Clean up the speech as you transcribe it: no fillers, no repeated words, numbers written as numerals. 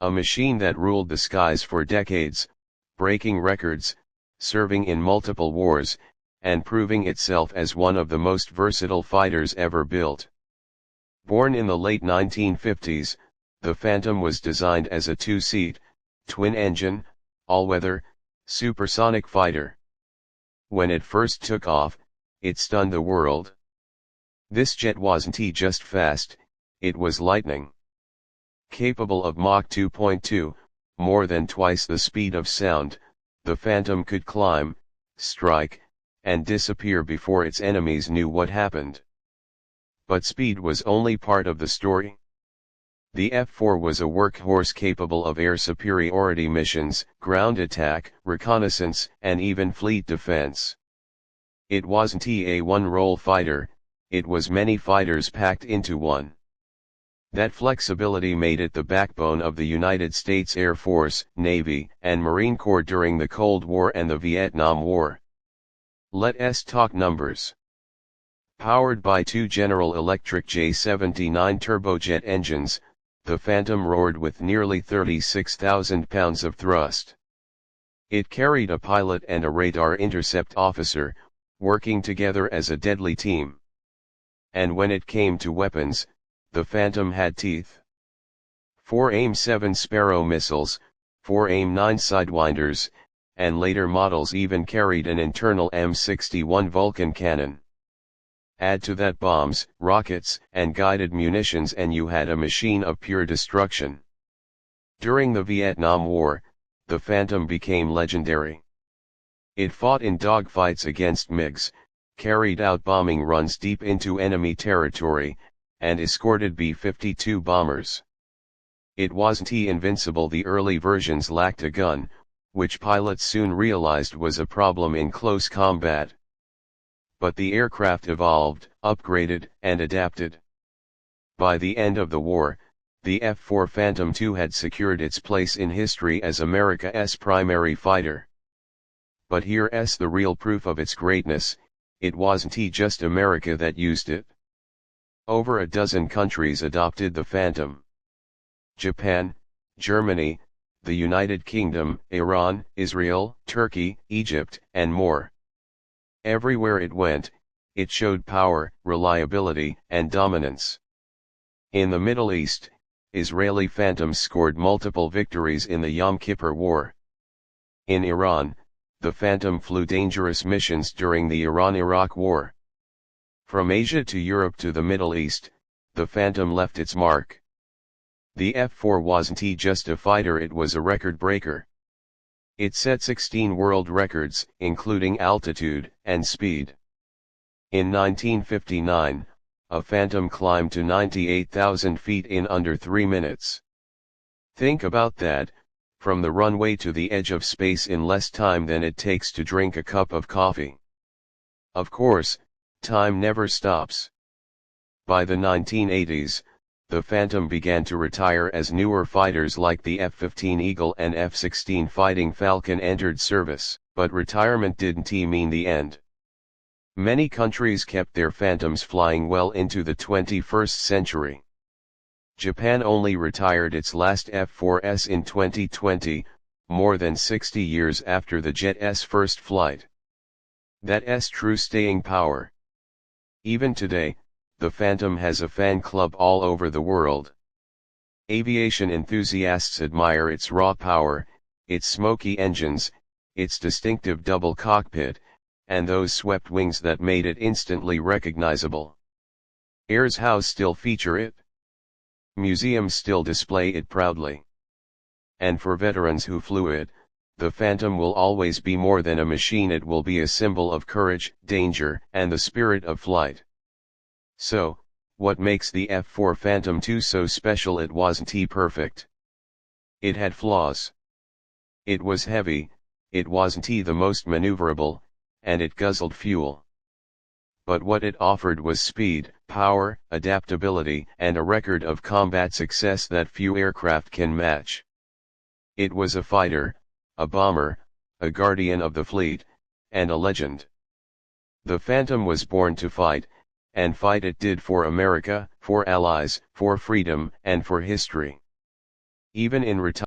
A machine that ruled the skies for decades, breaking records, serving in multiple wars, and proving itself as one of the most versatile fighters ever built. Born in the late 1950s, the Phantom was designed as a two-seat, twin-engine, all-weather, supersonic fighter. When it first took off, it stunned the world. This jet wasn't just fast, it was lightning. Capable of Mach 2.2, more than twice the speed of sound, the Phantom could climb, strike, and disappear before its enemies knew what happened. But speed was only part of the story. The F-4 was a workhorse capable of air superiority missions, ground attack, reconnaissance, and even fleet defense. It wasn't a one-role fighter, it was many fighters packed into one. That flexibility made it the backbone of the United States Air Force, Navy, and Marine Corps during the Cold War and the Vietnam War. Let's talk numbers. Powered by two General Electric J79 turbojet engines, the Phantom roared with nearly 36,000 pounds of thrust. It carried a pilot and a radar intercept officer, working together as a deadly team. And when it came to weapons, the Phantom had teeth. 4 AIM-7 Sparrow missiles, 4 AIM-9 Sidewinders, and later models even carried an internal M61 Vulcan cannon. Add to that bombs, rockets, and guided munitions and you had a machine of pure destruction. During the Vietnam War, the Phantom became legendary. It fought in dogfights against MiGs, carried out bombing runs deep into enemy territory, and escorted B-52 bombers. It wasn't invincible. The early versions lacked a gun, which pilots soon realized was a problem in close combat. But the aircraft evolved, upgraded, and adapted. By the end of the war, the F-4 Phantom II had secured its place in history as America's primary fighter. But here's the real proof of its greatness: it wasn't just America that used it. Over a dozen countries adopted the Phantom. Japan, Germany, the United Kingdom, Iran, Israel, Turkey, Egypt, and more. Everywhere it went, it showed power, reliability, and dominance. In the Middle East, Israeli Phantoms scored multiple victories in the Yom Kippur War. In Iran, the Phantom flew dangerous missions during the Iran-Iraq War. From Asia to Europe to the Middle East, the Phantom left its mark. The F-4 wasn't just a fighter, it was a record breaker. It set 16 world records, including altitude and speed. In 1959, a Phantom climbed to 98,000 feet in under 3 minutes. Think about that, from the runway to the edge of space in less time than it takes to drink a cup of coffee. Of course, time never stops. By the 1980s, the Phantom began to retire as newer fighters like the F-15 Eagle and F-16 Fighting Falcon entered service, but retirement didn't mean the end. Many countries kept their Phantoms flying well into the 21st century. Japan only retired its last F-4S in 2020, more than 60 years after the jet's first flight. That's true staying power. Even today, the Phantom has a fan club all over the world. Aviation enthusiasts admire its raw power, its smoky engines, its distinctive double cockpit, and those swept wings that made it instantly recognizable. Airs House still feature it. Museums still display it proudly. And for veterans who flew it, the Phantom will always be more than a machine. It will be a symbol of courage, danger, and the spirit of flight. So, what makes the F-4 Phantom II so special? It wasn't perfect. It had flaws. It was heavy, it wasn't the most maneuverable, and it guzzled fuel. But what it offered was speed, power, adaptability, and a record of combat success that few aircraft can match. It was a fighter, a bomber, a guardian of the fleet, and a legend. The Phantom was born to fight, and fight it did for America, for allies, for freedom, and for history. Even in retirement,